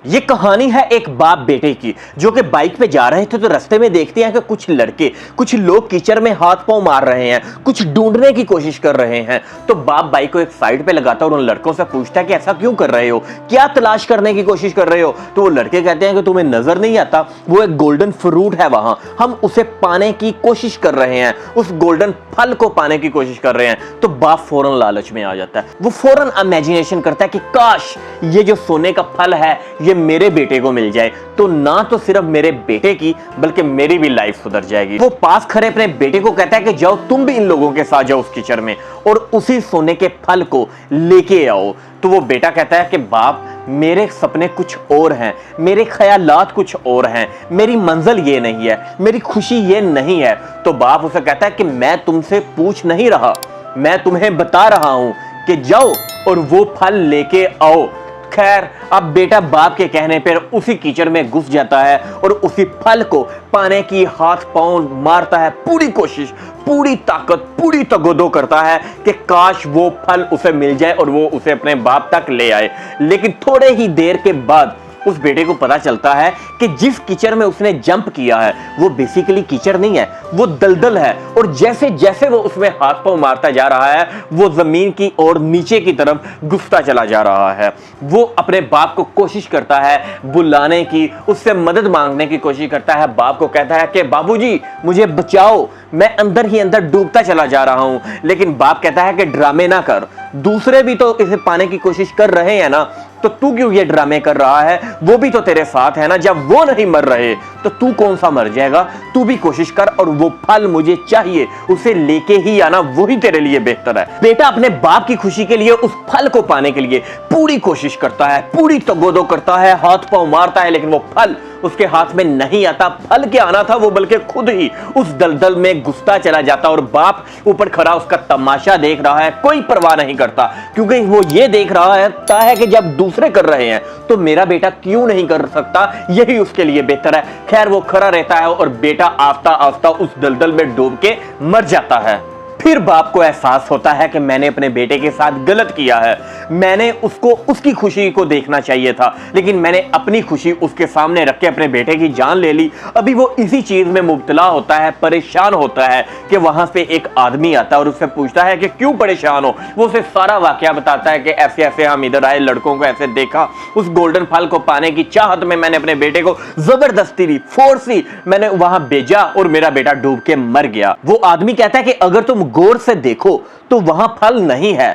ये कहानी है एक बाप बेटे की जो कि बाइक पे जा रहे थे तो रास्ते में देखते हैं कि कुछ लोग कीचड़ में हाथ पांव मार रहे हैं, कुछ ढूंढने की कोशिश कर रहे हैं। तो बाप बाइक को एक साइड पे लगाता है और उन लड़कों से पूछता है कि ऐसा क्यों कर रहे हो, क्या तलाश करने की कोशिश कर रहे हो। तो वो लड़के कहते हैं कि तुम्हें नजर नहीं आता, वो एक गोल्डन फ्रूट है वहां, हम उसे पाने की कोशिश कर रहे हैं, उस गोल्डन फल को पाने की कोशिश कर रहे हैं। तो बाप फौरन लालच में आ जाता है, वो फौरन इमेजिनेशन करता है कि काश ये जो सोने का फल है ये मेरे बेटे को मिल जाए, तो ना तो सिर्फ मेरे बेटे की बल्कि मेरी भी लाइफ सुधर जाएगी। वो पास खड़े अपने बेटे को कहता है कि जाओ तुम भी इन लोगों के साथ जाओ उस कीचड़ में और उसी सोने के फल को लेके आओ। तो वो बेटा कहता है कि बाप मेरे सपने कुछ और हैं, मेरे ख्यालात कुछ और हैं, मेरी मंजिल ये नहीं है, मेरी खुशी ये नहीं है। तो बाप उसे कहता है कि मैं तुमसे पूछ नहीं रहा, मैं तुम्हें बता रहा हूं कि जाओ और वो फल लेके आओ। खैर अब बेटा बाप के कहने पर उसी कीचड़ में घुस जाता है और उसी फल को पाने की हाथ पांव मारता है, पूरी कोशिश, पूरी ताकत, पूरी तगोदो करता है कि काश वो फल उसे मिल जाए और वो उसे अपने बाप तक ले आए। लेकिन थोड़े ही देर के बाद उस बेटे को पता चलता है कि जिस कीचड़ में उसने जंप किया है वो बेसिकली कीचड़ नहीं है, वो दलदल है। और जैसे जैसे वो उसमें हाथ पांव मारता जा रहा है वो जमीन की ओर नीचे की तरफ घुसता चला जा रहा है। वो अपने बाप को कोशिश करता है बुलाने की, उससे मदद मांगने की कोशिश करता है। बाप को कहता है कि बाबूजी मुझे बचाओ, मैं अंदर ही अंदर डूबता चला जा रहा हूं। लेकिन बाप कहता है कि ड्रामे ना कर, दूसरे भी तो इसे पाने की कोशिश कर रहे हैं ना, तो तू क्यों ये ड्रामे कर रहा है, वो भी तो तेरे साथ है ना, जब वो नहीं मर रहे तो तू कौन सा मर जाएगा। तू भी कोशिश कर और वो फल मुझे चाहिए, उसे लेके ही आना, वही तेरे लिए बेहतर है। बेटा अपने बाप की खुशी के लिए उस फल को पाने के लिए पूरी कोशिश करता है, पूरी तगोदो करता है, हाथ पांव मारता है, लेकिन वो फल उसके हाथ में नहीं आता। फल क्या आना था, वो बल्कि खुद ही उस दलदल में घुसता चला जाता और बाप ऊपर खड़ा उसका तमाशा देख रहा है, कोई परवाह नहीं करता, क्योंकि वो ये देख रहा है कि जब दूसरे कर रहे हैं तो मेरा बेटा क्यों नहीं कर सकता, यही उसके लिए बेहतर है। खैर वो खड़ा रहता है और बेटा आस्ता आस्ता उस दलदल में डूब के मर जाता है। फिर बाप को एहसास होता है कि मैंने अपने बेटे के साथ गलत किया है, मैंने उसको उसकी खुशी को देखना चाहिए था, लेकिन मैंने अपनी खुशी उसके सामने रख के अपने बेटे की जान ले ली। अभी वो इसी चीज में मुब्तला होता है, परेशान होता है कि वहां से एक आदमी आता है और उससे पूछता है कि क्यों परेशान हो। वो उसे सारा वाकया बताता है कि ऐसे ऐसे हम इधर आए, लड़कों को ऐसे देखा, उस गोल्डन फल को पाने की चाहत में मैंने अपने बेटे को जबरदस्ती फोर्सी मैंने वहां भेजा और मेरा बेटा डूब के मर गया। वो आदमी कहता है कि अगर तुम गौर से देखो तो वहां फल नहीं है।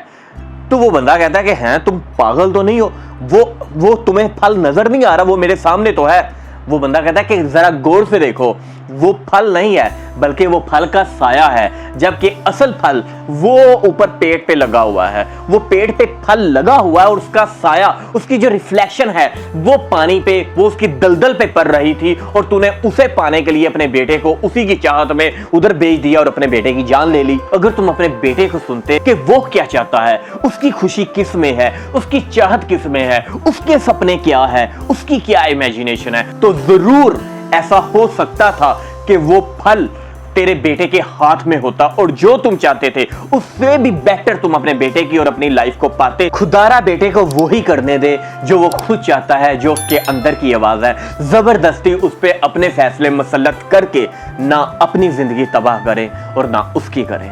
तो वो बंदा कहता है कि हैं तुम पागल तो नहीं हो, वो तुम्हें फल नजर नहीं आ रहा, वो मेरे सामने तो है। वो बंदा कहता है कि जरा गौर से देखो, वो फल नहीं है बल्कि वो फल का साया है, जबकि असल फल वो ऊपर पेड़ पे लगा हुआ है। वो पेड़ पे फल लगा हुआ है और उसका साया, उसकी जो रिफ्लेक्शन है वो पानी पे, वो उसकी दलदल पे पड़ रही थी और तूने उसे पाने के लिए अपने बेटे को उसी की चाहत में उधर भेज दिया और अपने बेटे की जान ले ली। अगर तुम अपने बेटे को सुनते कि वो क्या चाहता है, उसकी खुशी किस में है, उसकी चाहत किस में है, उसके सपने क्या है, उसकी क्या इमेजिनेशन है, तो जरूर ऐसा हो सकता था कि वो फल तेरे बेटे के हाथ में होता और जो तुम चाहते थे उससे भी बेहतर तुम अपने बेटे की और अपनी लाइफ को पाते। खुदारा बेटे को वही करने दे जो वो खुद चाहता है, जो उसके अंदर की आवाज है। जबरदस्ती उस पे अपने फैसले मुसल्लत करके ना अपनी जिंदगी तबाह करें और ना उसकी करें।